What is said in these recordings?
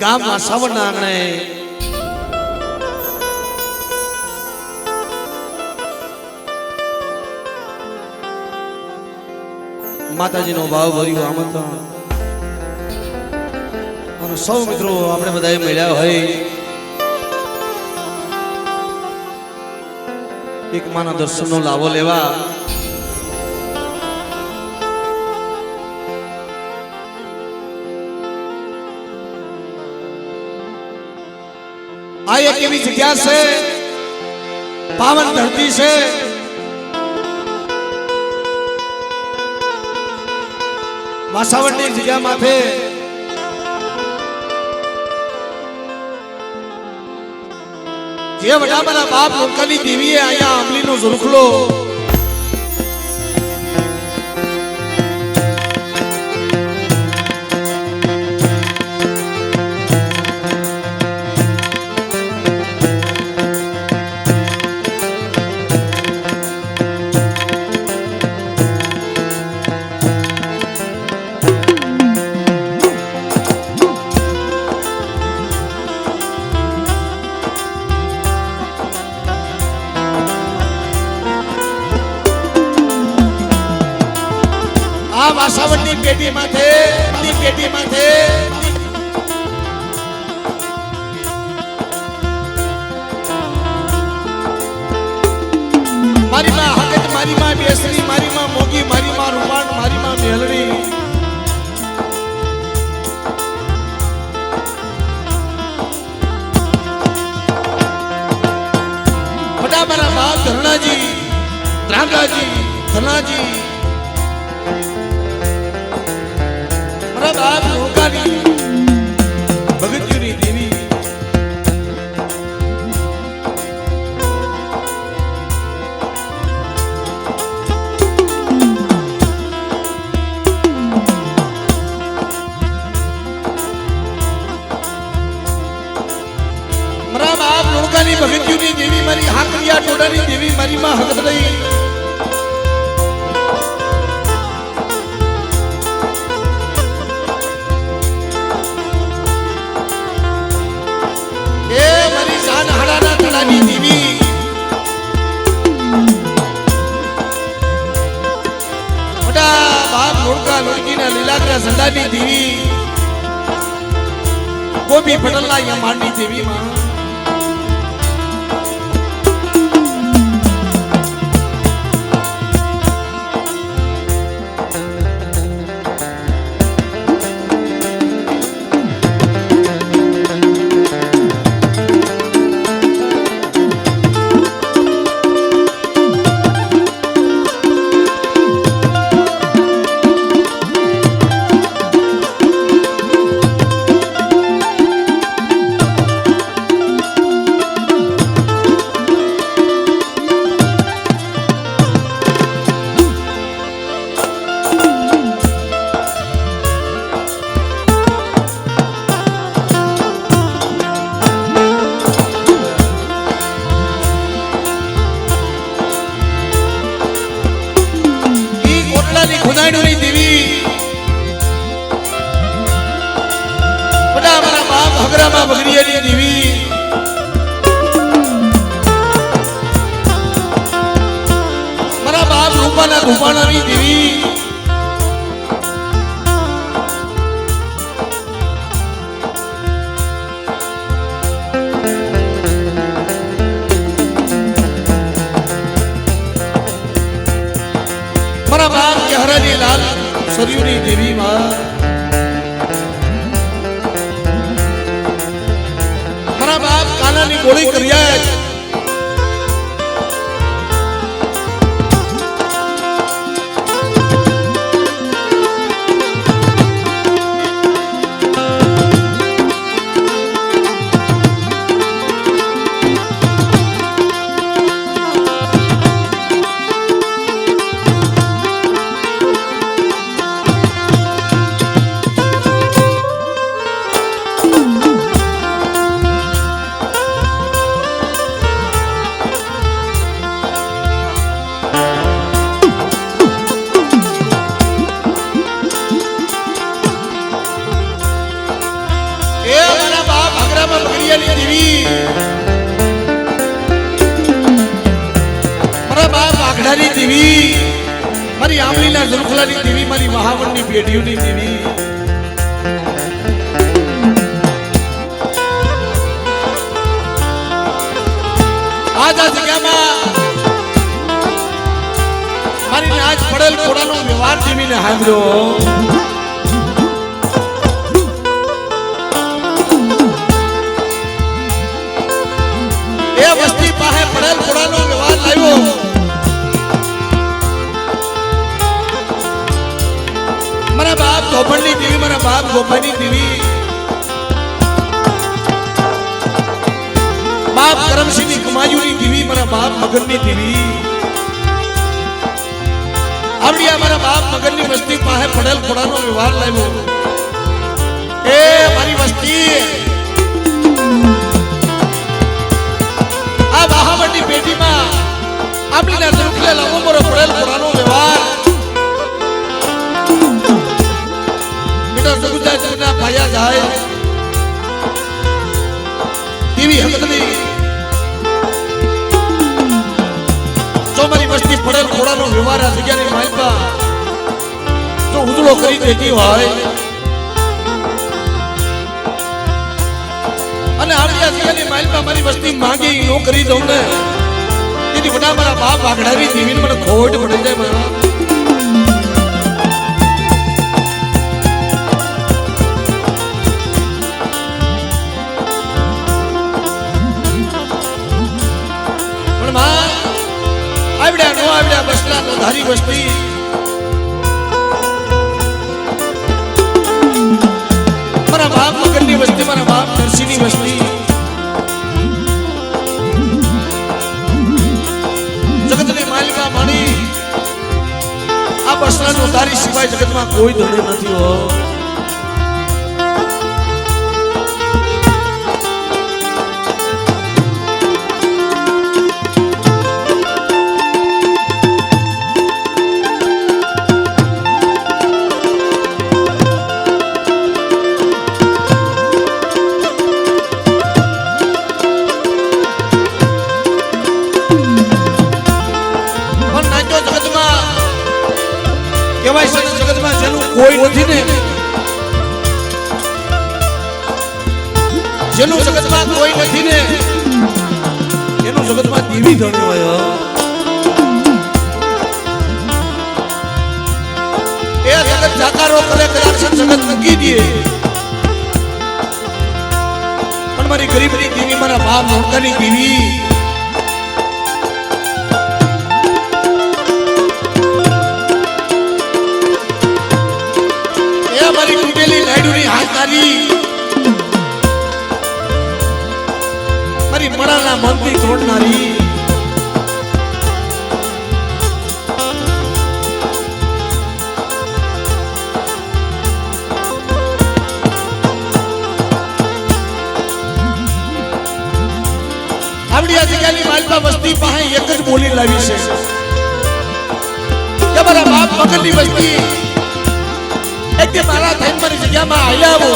ગામમાં સવના આંગણે માતાજીનો ભાવ ભર્યું આમંત્રણ અને સૌ મિત્રો આપણે બધાએ મળ્યા હોય એક માના દર્શનનો લાવો લેવા આ એક એવી જગ્યા છે પાવન ધરતી છે વાસાવડની જગ્યા માથે જે વડામાના બાપ લોકાની દેવીએ અહીંયા આંબલીનો ઝુરખલો વાસાવડની પેટી માથે મારી માં હકત, મારી માં બેસરી, મારી માં મોગી, મારી માં રૂપાણ, મારી માં મેલડી બધા મારા બાપ ધરણાજી, ત્રાંગાજી, ધનાજી બાપ લોકાની ભગતીની દેવી મારા બાપ લોકાની ભગતીની દેવી મારી હાકરિયા ટોડાની દેવી મારી માં હકદઈ લીલાગ્રા સંડાની દેવી ગોપી પટેલના યમાનની દેવી માં બગડીયાની દેવી મારા બાપ રૂપાના રૂપાણાની દેવી મારા બાપ કેહરાની લાલ સરયુની દેવી માં બાપ કાનાની ગોળી કર્યા મારા બાપ બગડિયાની દેવી, મારા બાપ આખડાની દેવી, મારી આંબલીના ઝુલખલાની દેવી, મારી મહાવનની પેઢીઓની દેવી, આજ આ જગ્યામાં મારી આજ પડેલ કોડાનો વ્યવહાર દેવીને હાંભળ્યો. એ વસ્તી પાસે પડેલ કોડાનો વ્યવહાર લાવ્યો. મારા બાપ ધોબણની દેવી, મારા બાપ ગોપાની દેવી, બાપ કરમસિંહની કમાયુની દેવી, મારા બાપ મગનની દેવી, આવડિયા મારા બાપ મગનની વસ્તી પાસે પડેલ ખોડાનો વ્યવહાર લાવ્યો. એ મારી વસ્તી આ બાહામણની પેટીમાં આપણીના ઝુલખલે લાવો મોરો પડેલ ખોડાનો વ્યવહાર બેટા સગુજા જગના ભાયા જાય દેવી હકતની જો મારી વસ્તી પડેલ ખોડાનો વ્યવહાર આ જગ્યાની માલપા જો ઉજળો કરી દેતી હોય અને આપણી જગ્યાની માલપા મારી વસ્તી માંગી નો કરી દઉં ને તેથી બધા મારા બાપ આખડાવી દેવીને મને ખોટ પડી જાય. મારા પણ માં આવડ્યા નો આવડ્યા બસલા નો ધારી વસ્તી મારા બાપ મગનની વસ્તી, મારા બાપ નરસિંહની વસ્તી, જગતની માલિકા માણી આ બસલા નો ધારી સિવાય જગતમાં કોઈ ધણી નથી હો. જગતમાં જેનું કોઈ નથી ને, જેનું જગતમાં કોઈ નથી ને એનું જગતમાં દેવી ધણી હોય. એ જગત જાકારો કરે કદાચ જગત નકી દે પણ મારી ગરીબની દેવી, મારા બાપ નોકરની દેવી, મારી તૂટેલી લાડુની હાથારી, મારી મરાના મનથી તોડનારી, આવડી આ જગ્યાની માલપા વસ્તી પાસે એક જ બોલી લાવી છે કે મારા બાપ મગનની વસ્તી એટલે મારા થઈને મારી જગ્યામાં આવ્યા આવો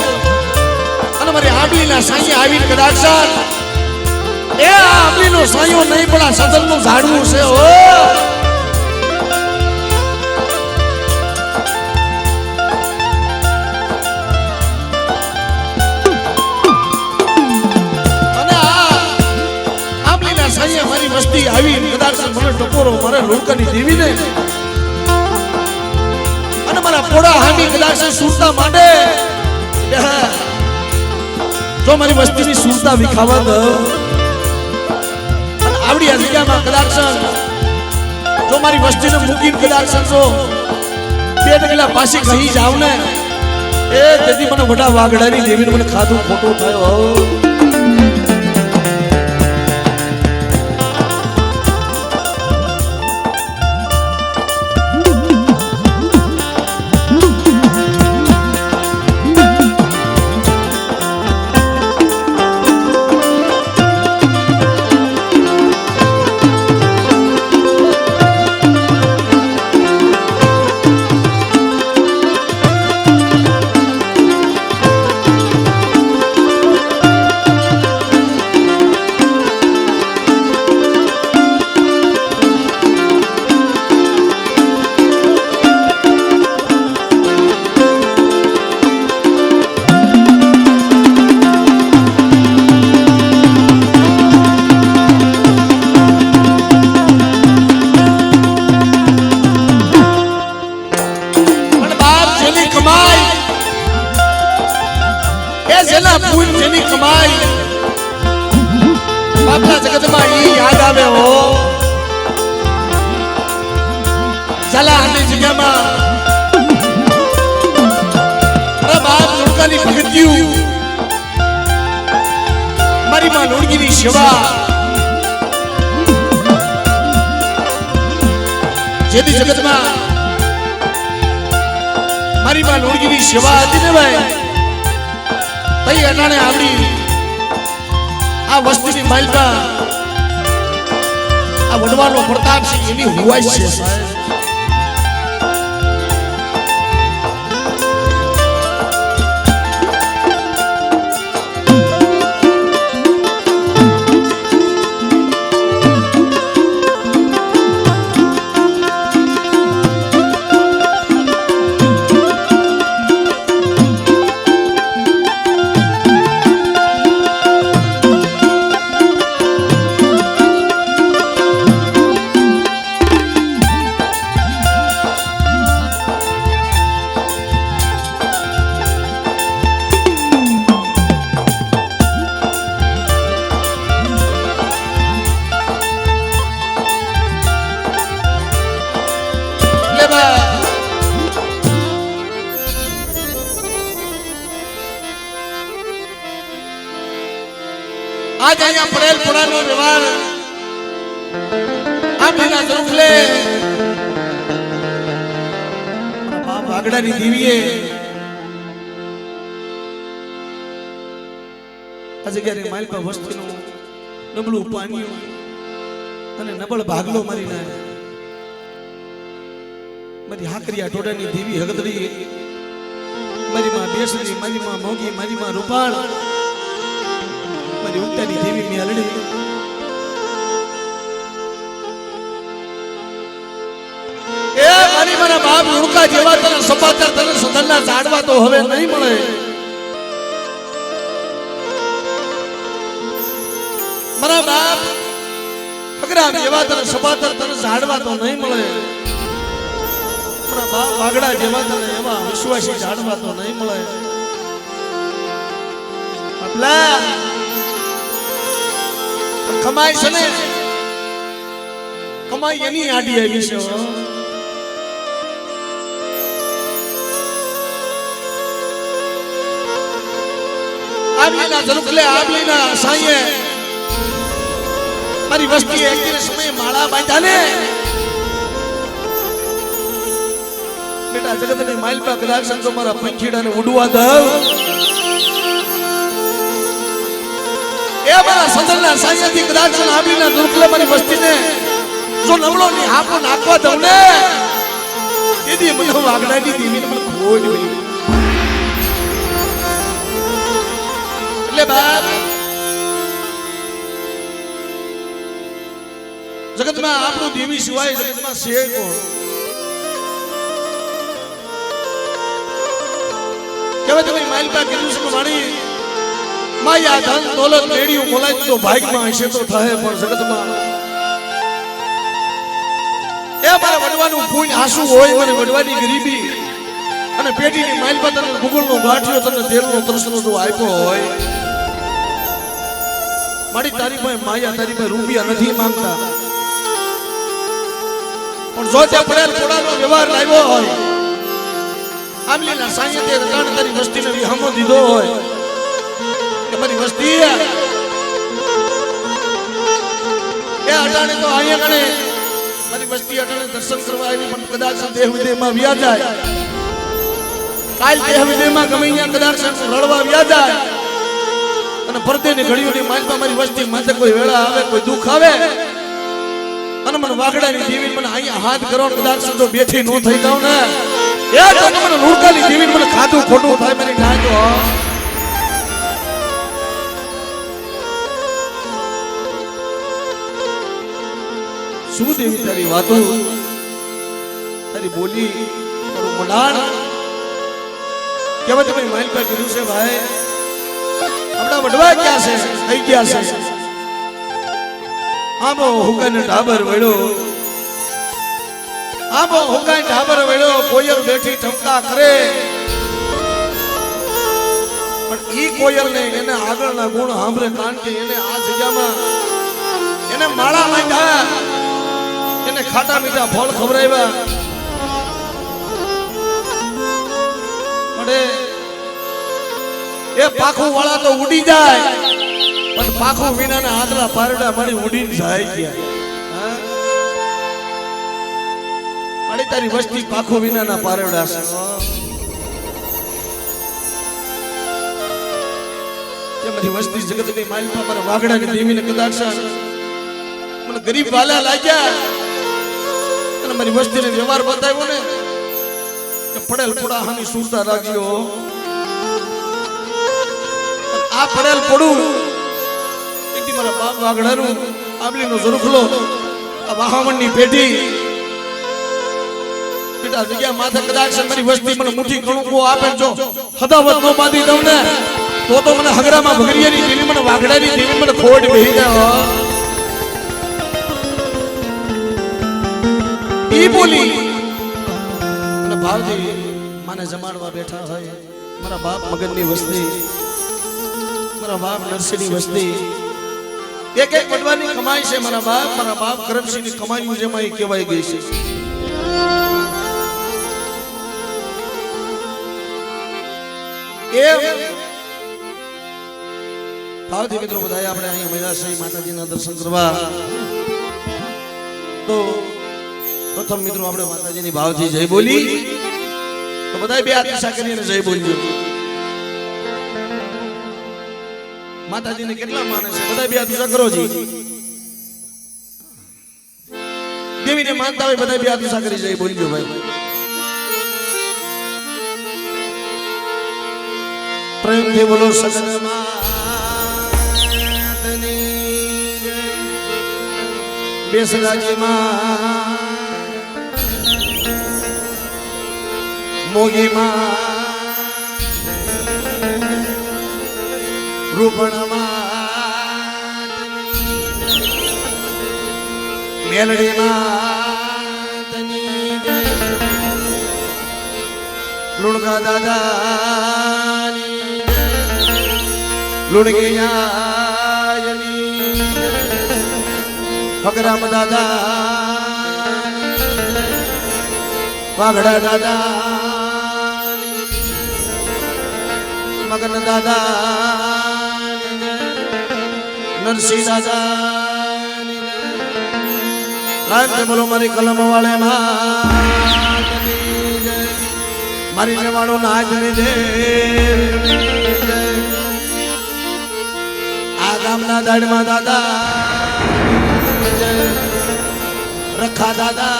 અને મારી આંબલીના સાંયે આવીને કદાચ એ આંબલીનો સાંયો નહીં પણ આ સદનનું ઝાડવું છે હો. અને આ આંબલીના સાંયે મારી વસ્તી આવી કદાચ મને ટકોરો મારે લોકાની દેવીને અને મારા પોડા હામી કદાચ સુરતા માંડે જો મારી વસ્તીની સુરતા વિખાવા દો અને આવડી આ જગ્યામાં કદાચ જો મારી વસ્તીને મૂકીને કદાચ જો બે ડગલા પાછી કહી જાવ ને એ તેથી મને મોટા વાગડાની દેવીને મને ખાધું ખોટું થયો. એની કમાઈ બાપના જગતમાં ઈ યાદ આવે હો ચલા આની જગ્યામાં અરે બાપ લુણકાની ભગત્યું મારી માં લુણગીની સેવા જેથી જગતમાં મારી માં લુણગીની સેવા હતી ને ભાઈ તઈ અટાણે આવડી આ વસ્તીની માલમાં આ વડવાનો પ્રતાપ છે એની હુવાઈ છે સાહેબ आज અહીંયા પડેલ પુરાનો વ્યવહાર આપણીના જરુખલે બાપ વાગડાની દેવીએ આ જગ્યાએ માલપા વસ્તીનું નબળું પાણ્યું અને નબળ ભાગલો મારીને મારી હાકરિયા ટોડાની દેવી હગદડી મારી માં બેસરી મારી માં મોગી મારી માં રૂપાળ મારી ઉંટાની દેવી મેલડી એ મારી મારા બાપ લુણકા જેવા તને સપાતર તને સદનના ઝાડવા તો હવે નહીં મળે મારા બાપ ફકરા જેવા તને સપાતર તને ઝાડવા તો નહીં મળે મારા બાપ વાગડા જેવા તને એવા વિશ્વાસી ઝાડવા તો નહીં મળે આપલા કમાઈ છે ને કમાઈ એની આડી આવી છે આબલીના જરુખલે આબલીના સાંયે મારી વસ્તી એકને સમયે માળા બાંધ્યા ને બેટા જગતની માલપા કદાચ સંતો મારા પંખીડાને ઉડવા દઉં એ મારા સંદલના સાંયથી કદાચ આબલીના જરુખલે મારી વસ્તીને જો નમળો ની હાપો નાખવા દઉં ને એદી મને વાગડાની દેવીને મને ખોજ હોય એટલે બાપ જગતમાં આપણું દેવી સિવાય જગતમાં છે કોણ કેવા તમે માલપા કીધું છે વાણી માયા ધન દોલત મેળ્યું બોલાય તો ભાગમાં હશે તો થાય પણ જગતમાં એ મારા વડવાનું પૂન આંસુ હોય મને વડવાની ગરીબી અને પેટીની માલપા તને ભૂગોળનો ગાંઠિયો તને તેલનો તરસનો જો આપ્યો હોય મારી તારી પાસે માયા તારી પાસે રૂપિયા નથી માંગતા પણ જો તે પડેલ પોડાનો વ્યવહાર લાવ્યો હોય આમલીના સાંયતે રટાણ તારી વસ્તીને વિહમો દીધો હોય કે મારી વસ્તી એ અટાણે તો અહીંયા ગણે મારી વસ્તી અટાણે દર્શન કરવા આવી પણ કદાચ દેહ વિદેહમાં વ્યા જાય કાલ દેહ વિદેહમાં ગમે અહીંયા કદાચ રડવા વ્યા જાય અને પરદેની ઘડીઓની માલપા મારી વસ્તી માથે કોઈ વેળા આવે કોઈ દુઃખ આવે અને મને વાગડાની દેવી મને અહીંયા હાથ કરો કદાચ જો બેઠી નો થઈ જાવ ને એ તો મને લુણકાની દેવી મને ખાધું ખોટું થાય મારી નાજો શું દેવી તારી વાતો તારી બોલી તારું મંડાણ કેવા તમે માલપા કીધું છે ભાઈ આપણા વડવા ક્યાં છે થઈ ગયા છે આબો હુકાને ઢાબર વેળો આબો હુકાને ઢાબર વેળો કોયલ બેઠી ઠમકા કરે પણ ઈ કોયલ ને એને આગળના ગુણ સાંભળે કારણ કે એને આ જગ્યામાં એને માળા માંગ્યા એને ખાટા મીઠા ફળ ખવડાવ્યા મળે એ પાખું વાળા તો ઉડી જાય પણ પાખું વિનાના આદરા પારડા મળી ઉડીને જાય ગયા મળી તારી વસ્તી પાખું વિનાના પારડા છે મારી વસ્તી જગતની માલિકા મારા વાગડાની દેવીને કદાચ મને ગરીબ વાલા લાગ્યા અને મારી વસ્તીને વ્યવહાર બતાવ્યો ને કે પડેલ પુડાહાની સુરતા રાખજો આ પડેલ પડું એકદી મારા બાપ વાગડાનું આબલીનો ઝરુખલો આ વાહમણની પેઢી બેટા જગ્યા માથે કદાચ મારી વસ્તી મને મુઠ્ઠી કણુકો આપે જો હદાવત નો બાંધી દઉં ને તો મને હગરામાં ભગરિયાની દેવી મને વાગડાની દેવી મને ખોટ બેહી જાય ઈ બોલી અને ભાવજી માને જમાડવા બેઠા હોય મારા બાપ મગનની વસ્તી મારા બાપ નરસિંહની વસ્તી એક એક વડવાની કમાઈ છે મારા બાપ કરમસિંહની કમાઈ જેમાં એ કહેવાય ગઈ છે ભાવથી મિત્રો બધા આપણે અહીંયા મૈરાસઈ માતાજીના દર્શન કરવા તો પ્રથમ મિત્રો આપણે માતાજીની ભાવથી જય બોલી તો બધા બે હાથ ઈશા કરીને જય બોલજો માતાજીને કેટલા માને છે બધા બે હાથ ઈશા કરો જી દેવીને માનતા હોય બધા બે હાથ ઈશા કરી જય બોલજો ભાઈ પ્રેમથી બોલો સગનમાં બેસરાજીમાં મોગીમાં રૂપણમાં મેલડીમાં લુણકા દાદાની લુણગીયાની હગરામ દાદા વાઘડા દાદા મગન દાદા નરસિંહ દાદા લાગે બોલો મારી કલમ વાળે મારી જવાડો નાજની દેવ આ ગામના દાડમાં દાદા રખા દાદા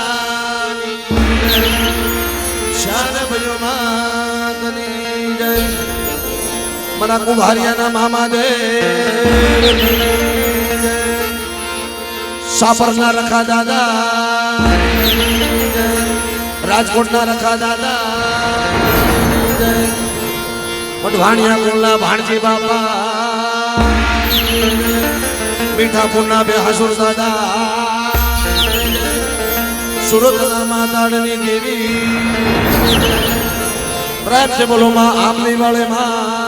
શાન ભયો માતની જય મના કુભારિયાના મામા દેવ સાપરના રખા દાદા રાજકોટના રખા દાદા વઢવાણિયા કુલના ભાણજી બાપા મીઠાપુરના બે હસુર દાદા સુરતના માતાડની દેવી પ્રાપ્ત છે બોલો માં આમની વાળે માં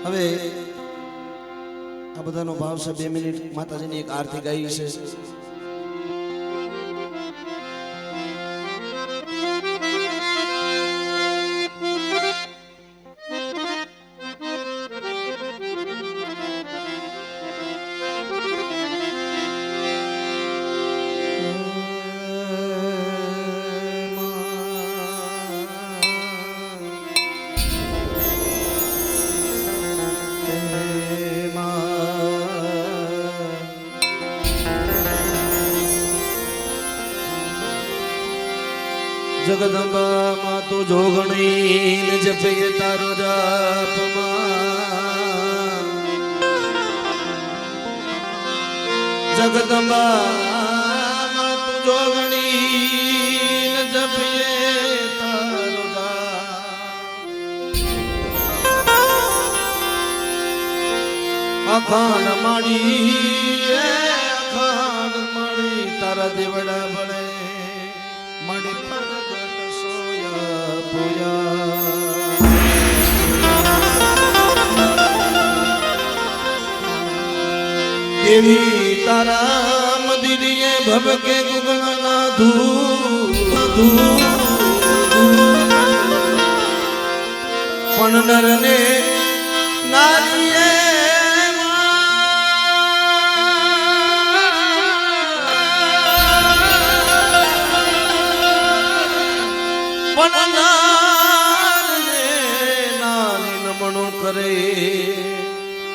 હવે આ બધાનો ભાવ છે 2 મિનિટ માતાજીની એક આરતી ગાઈ છે જગદંબા માં તું જોગણી જપે તારો જાપમાં જગદંબા માં તું જોગણી જપે તારો જાપ અખાણ માડી મારા દેવડા બળે મણી પ્રગટ સોયા પોયા દેવી તારા મંદિરે ભબકે ગુગળના ધૂ પણ નરને નારીએ પણ નારને નાની નમણો કરે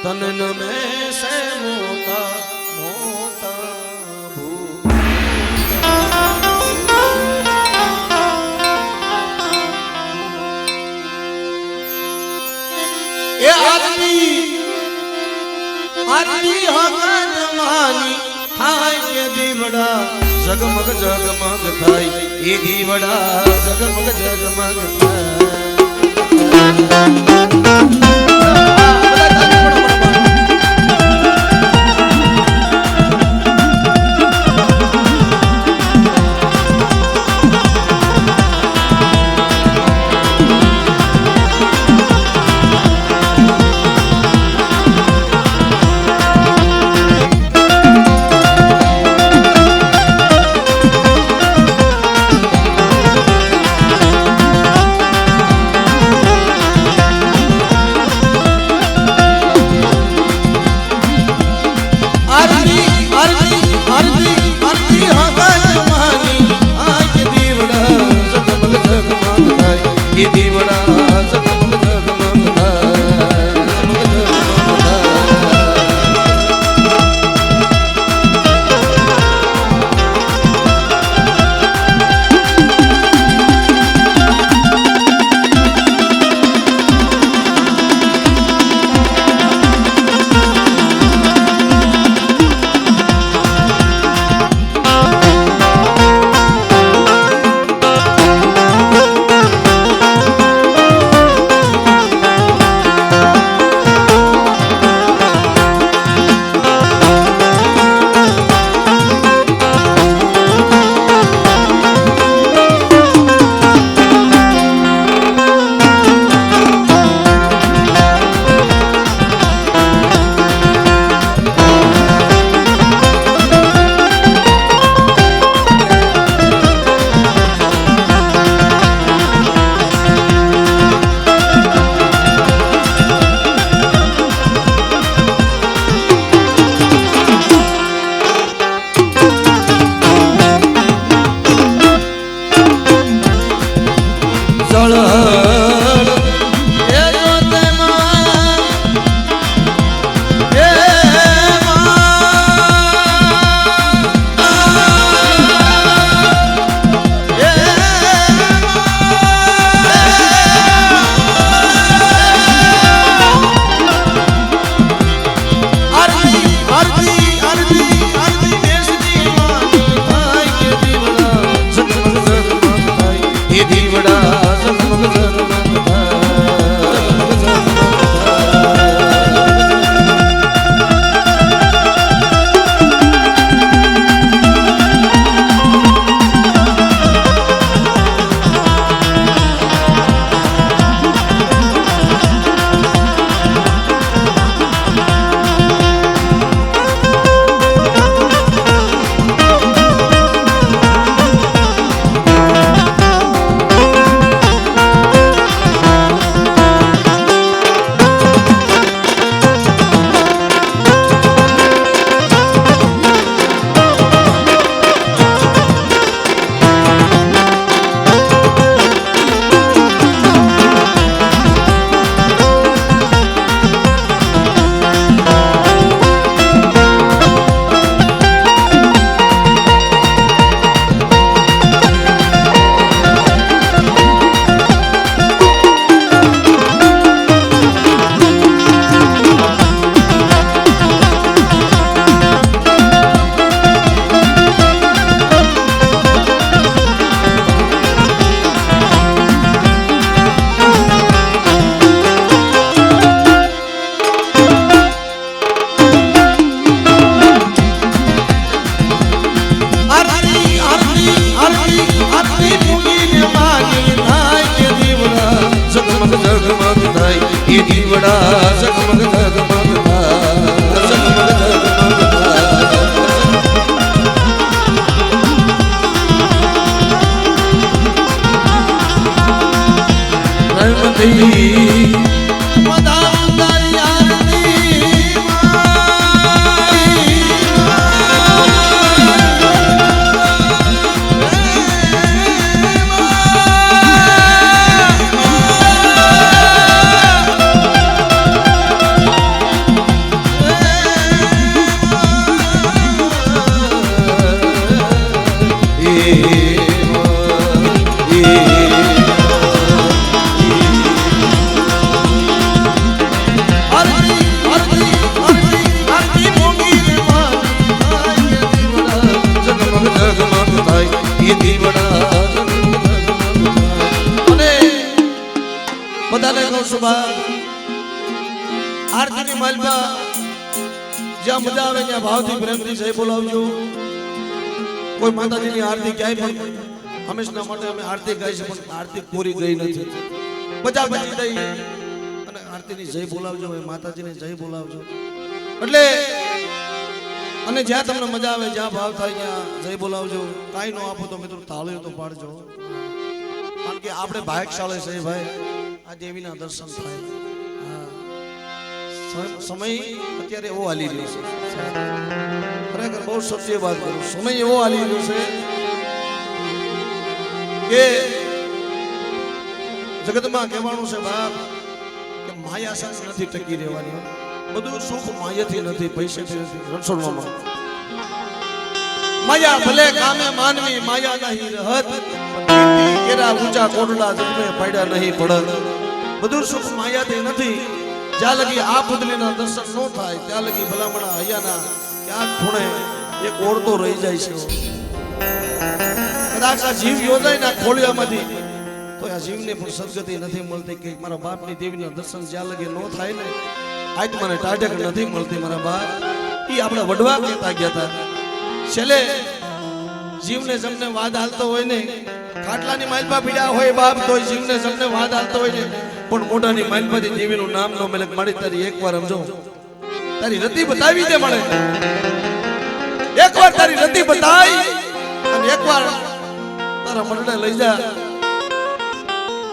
તને નમે સે મોટા મોટા એ આરતી હકત માની થાય કે દીવડા જગમગ જગમગ થાય એ દીવડા જગમગ જગમગ થાય દીવડા ઝગમગ ઝગમગ થાય ઝગમગ ઝગમગ થાય નર્મદી આરતીની માલમાં જ્યાં મજા આવે ત્યાં ભાવથી પ્રેમથી જય બોલાવજો. કોઈ માતાજીની આરતી ક્યાંય પણ હંમેશા માટે અમે આરતી ગાઈ છે પણ આરતી પૂરી ગઈ નથી. બધા બચી દઈ અને આરતીની જય બોલાવજો, માતાજીને જય બોલાવજો. એટલે અને જ્યાં તમને મજા આવે જ્યાં ભાવ થાય ત્યાં જય બોલાવજો. કાંઈ ન આપો તો મિત્રો તાળીઓ તો પાડજો, કારણ કે આપણે ભાગ્યશાળી છે ભાઈ, આ દેવીના દર્શન થાય. સમય અત્યારે એવો હાલી રહ્યો છે, ખરેખર બહુ સત્ય વાત કરું, સમય એવો હાલી રહ્યો છે કે જગતમાં કહેવાનું છે બાપ કે માયા સાથે નથી ટકી રહેવાની. બધું સુખ માયાથી નથી, પૈસાથી નથી, રણછોડવામાં માયા ભલે કામે માનવી માયા નહીં રહત, કેરા ઊંચા કોટડા જન્મે પડ્યા નહીં પડત. બધું સુખ માયાથી નથી. જ્યાં લગી આ પુતલીના દર્શન ન થાય ત્યાં લગી ભલામણા હૈયાના ક્યાંક ખૂણે એક ઓળતો રહી જાય છે. કદાચ આ જીવ યોજાય ના ખોળિયામાંથી તો આ જીવને પણ સદગતિ નથી મળતી કે મારા બાપની દેવીના દર્શન જ્યાં લગી ન થાય ને આત્માને ટાઢક નથી મળતી. મારા બાપ એ આપણે વડવા કહેતા ગયા હતા. છેલ્લે જીવને જમને વાદ હાલતો હોય ને, ખાટલાની માલપા પીડ્યા હોય બાપ તો જીવને જમને વાદ હાલતો હોય ને, પણ મોઢાની માલપાથી દેવીનું નામ નો મેલક મારી તારી એકવાર સમજો, તારી રતિ બતાવી દે મળે, એકવાર તારી રતિ બતાવી અને એકવાર તારા મંડળે લઈ જા.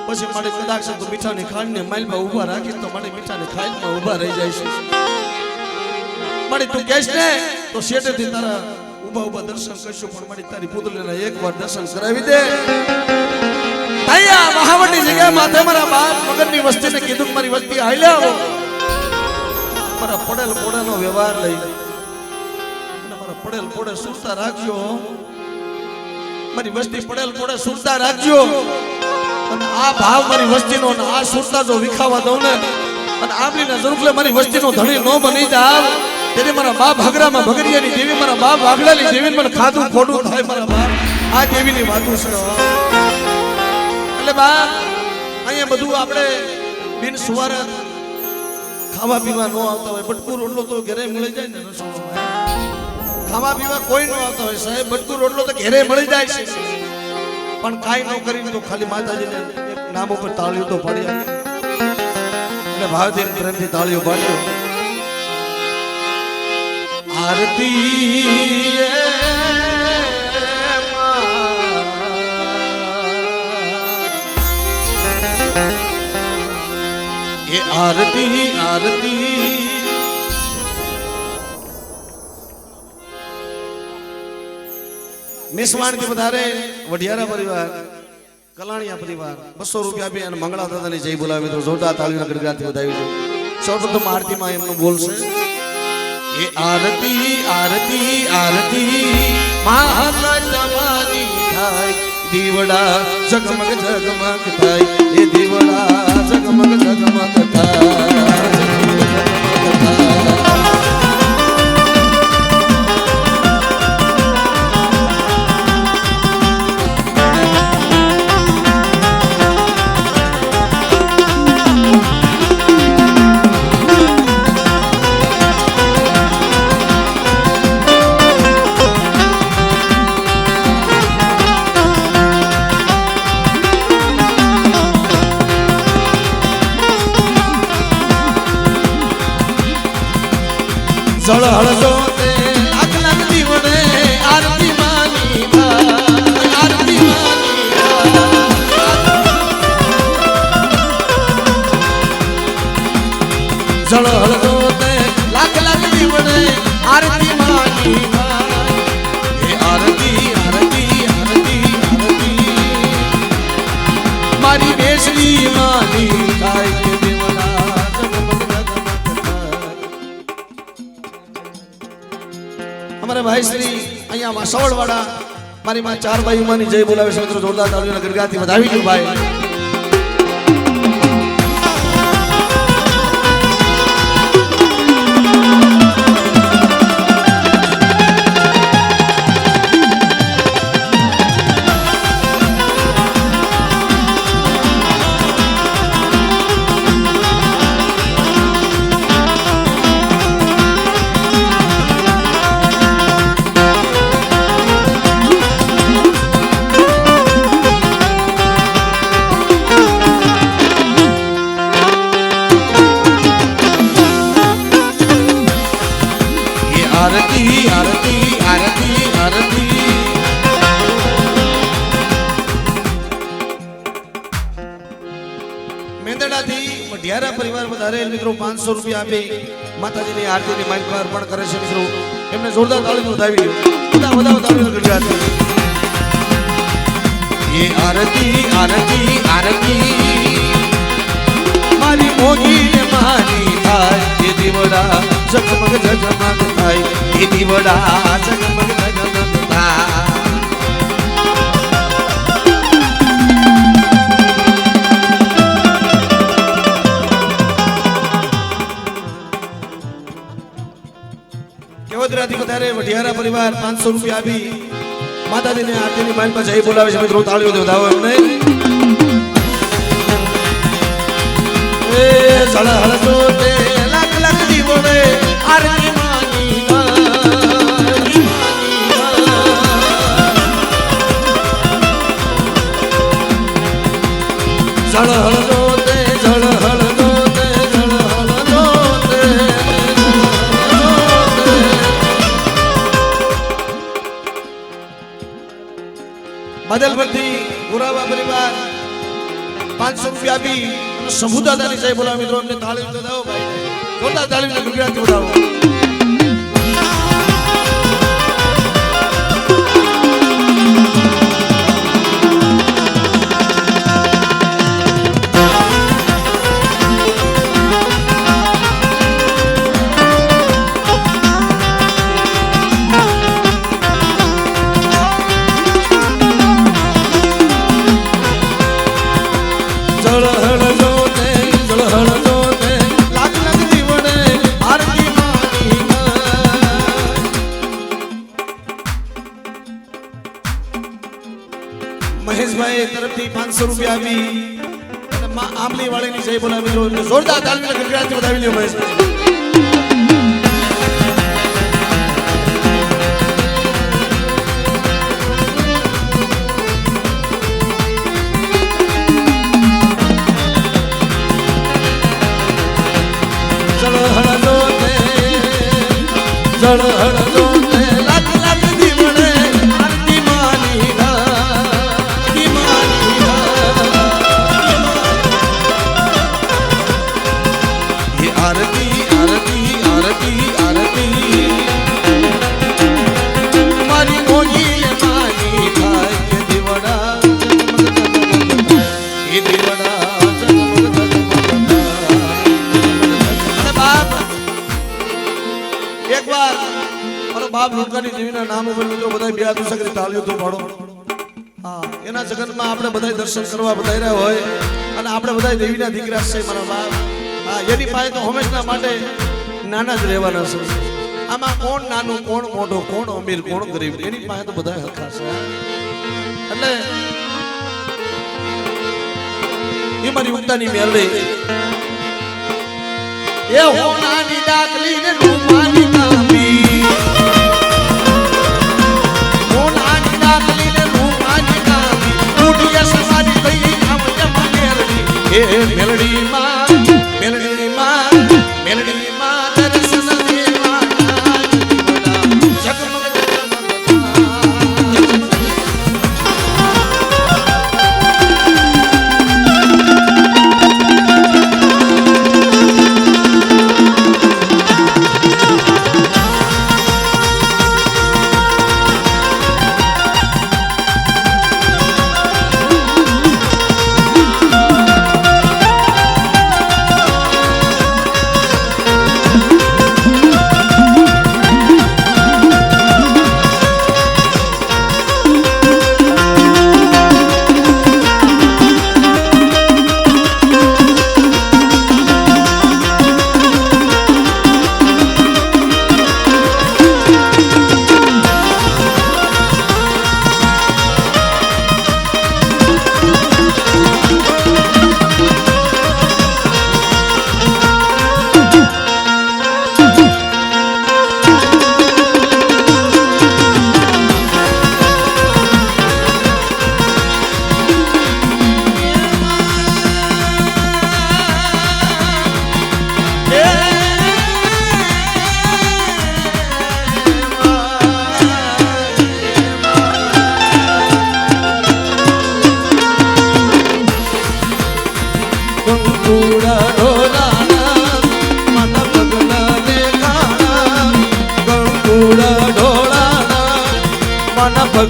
પછી મારે કદાચ તો મીઠાની ખાંડને માલપા ઊભા રાખી તો મારી મીઠાની ખાંડમાં ઊભા રહી જાય છે. મારી તું કહેશ ને તો શેઠેથી તારા ઊભા ઊભા દર્શન કરશું, પણ મારી તારી પુતલીના એકવાર દર્શન કરાવી દે. અહીંયા મહાવડની જગ્યાએ માથે મારા બાપ મગનની વસ્તીને કીધું કે મારી વસ્તી આઈ આવો, મારા પડેલ પોડાનો વ્યવહાર લઈ અને મારા પડેલ પોડે સુરતા રાખજો. મારી વસ્તી પડેલ પોડે સુરતા રાખજો. અને આ ભાવ મારી વસ્તીનો અને આ સુરતા જો વિખાવા દઉં ને અને આમલીના જરૂર મારી વસ્તીનો ધણી ન બની જાવ ત્યારે મારા બાપ ભાગરામાં ભગરિયાની દેવી, મારા બાપ વાગડાની દેવી મને ખાધું ખોડું થાય. મારા બાપ આ દેવીની વાતું છે. એટલે બા અહીંયા બધું આપણે બિન સુવારા ખાવા પીવા ન આવતા હોય, બટકું રોટલો તો ઘરે મળી જાય ને રસોડામાં. ખાવા પીવા કોઈ ન આવતા હોય સાહેબ, બટકું રોટલો તો ઘરે મળી જાય છે, પણ કાંઈ ન કરીને તો ખાલી માતાજીને નામ ઉપર તાળીઓ તો પાડી આપે. એટલે ભાવથી પ્રેમથી તાળીઓ પાડજો. આરતી એ આરતી આરતી મેસવાણથી વધારે વઢિયારા પરિવાર, કલાણિયા પરિવાર 200 રૂપિયા આપી અને મંગળા દાદાની જય બોલાવી તો જોરદાર તાળીના ગણગણાટથી વધાવી છે. સૌપ્રથમ આરતીમાં એમનું બોલશે એ આરતી આરતી આરતી મહાકાળી થાય, દીવડા ઝગમગ ઝગમગ થાય, એ દીવડા ઝગમગ ઝગમગ થાય. જળ હળજો તે લાખ લાખ દીવડે આરતી માની આરતી માની જળ હળજો તે લાખ લાખ દીવડે આરતી માની એ આરતી આરતી આરતી આરતી મારી બેસડી માની થાય કે દેવડા અમારા ભાઈ શ્રી અહીંયા વાસવડવાળા મારી માં ચાર ભાઈ માની જય બોલાવે છે મિત્રો જોરદાર તાળીઓના ગરગાથી વધાવી દઉં ભાઈ आरती आरती आरती आरती મેંદડાથી મઢિયારા પરિવાર વધારે મિત્રો 500 રૂપિયા આપી માતાજીની આરતીની માઇક અર્પણ કરે છે મિત્રો એમને જોરદાર તાળીઓ વધાવી દો બધા તાળીઓ ગુજરાતી ये आरती आरती आरती मारी मोगी ने मानी થાય એ દીવડા જગમગ જગમગ થાય એ દીવડા જગમગ જગમગ થાય કેવદરાથી વધારે વઢિયારા પરિવાર 500 રૂપિયા આપી માતાજીને આરતીની માઇલમાં જય બોલાવે છે મિત્રો તાળીઓ વધાવો એમને એ જળ હળજો તે લાખ લાખ દીવડે આરતી માની જળ હળજો તે જળ હળજો તે જળ હળજો તે બદલપતિ ગુરાવા પરિવાર 500 રૂપિયા આપી શંભુ દાદાની જય બોલાવો મિત્રો અમને તાળી બજાવો ભાઈ જોરદાર તાળીને ગુજરાતી બજાવો જળ હળજો તે જળ હળજો તે લાખ લાખ દીવડે આરતી માની મહેશભાઈ તરફથી 500 રૂપિયા આપી અને માં આંબલી વાળીની જય બોલાવી મિત્રો જોરદાર તાળીને ગરગાથી વધાવી લ્યો મહેશભાઈ જળ હળજો તે લાખ લાખ દીવડે આરતી માની આરતી માની ये आरती आरती आरती आरती मारी मोगी मानी થાય કે દીવડા એ દીવડા જગમગ જગમગ બાપ એક વાર મારો બાપ રૂડકાની દેવીના નામ ઉપર મિત્રો બધા બે હાથ કરી તાળીઓ તો પાડો હા એના જગતમાં આપણે બધા દર્શન કરવા બધાયરા હોય અને આપણે બધા દેવીના દીકરા છે મારા બાપ હા એની પાસે તો હંમેશા માટે નાના જ રહેવાના છે આમાં કોણ નાનું કોણ મોટો કોણ અમીર કોણ ગરીબ એની પાસે તો બધા હરખા છે એટલે એ મારી ઉગતાની મેરડી એ હોનાની ડાકલી ને રૂમાની કાપી હોનાની ડાકલી ને રૂમાની કાપી ઉડિયા સવારી થઈ આમ જમ મેરડી એ મેલડી માં દર્શન દેવાના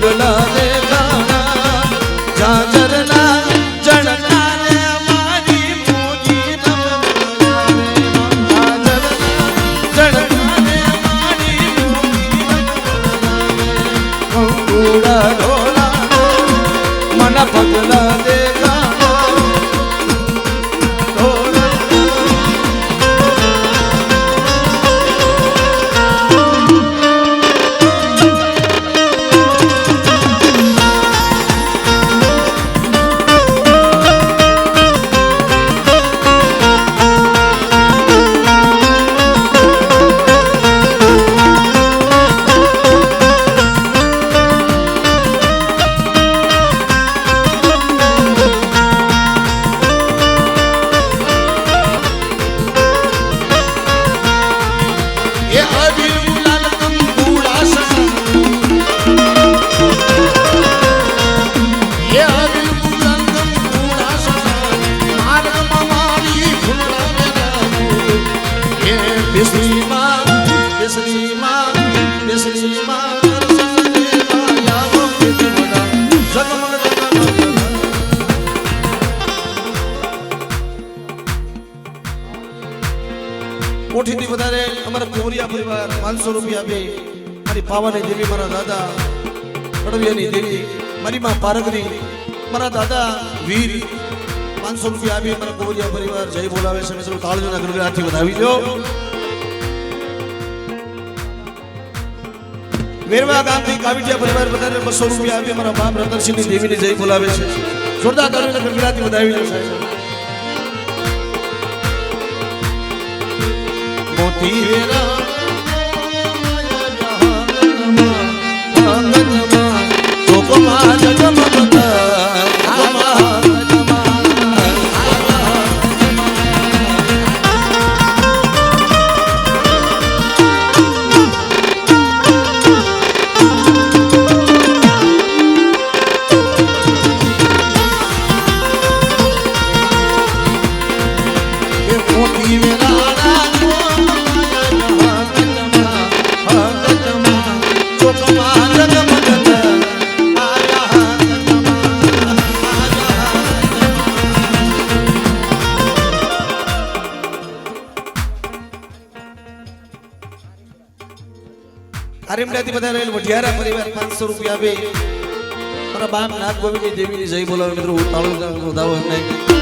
પગલા દેખાણા જાજરના જણકારે મારી મોજી જણકારે મારી કંકુડા ઢોલા મન પગલા દેખાણા કોઠીથી વધારે અમારા કોરિયા પરિવાર 500 રૂપિયા આપે મારી પાવાની દેવી મારા દાદા કડવિયાની દેવી મારી માં પારગરી મારા દાદા વીર 500 રૂપિયા આપી મારા કોરિયા પરિવાર જય બોલાવે છે મેં તાળીઓના ગણગણાટથી વધાવી દો વેરવા ગામથી કાવિટિયા પરિવાર વધારે 200 રૂપિયા આપી મારા બાપ રતનસિંહની દેવીને જય બોલાવે છે જોરદાર તાળીઓના ગણગણાટથી વધાવી દો સાહેબ મોતી વેરા ચોકમાં જગમગતા મોતી વેરા આરેમડાથી બધા રહેલ વઢિયારા પરિવાર 500 રૂપિયા આપે મારા બાપ નાથ ગોવિંદની દેવીની જય બોલાવે મિત્રો તાળું વધાવો એમને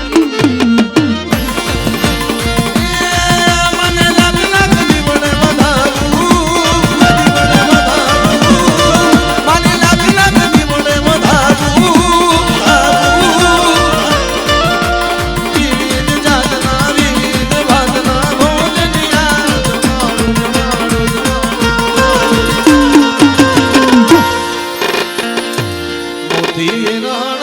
Tirana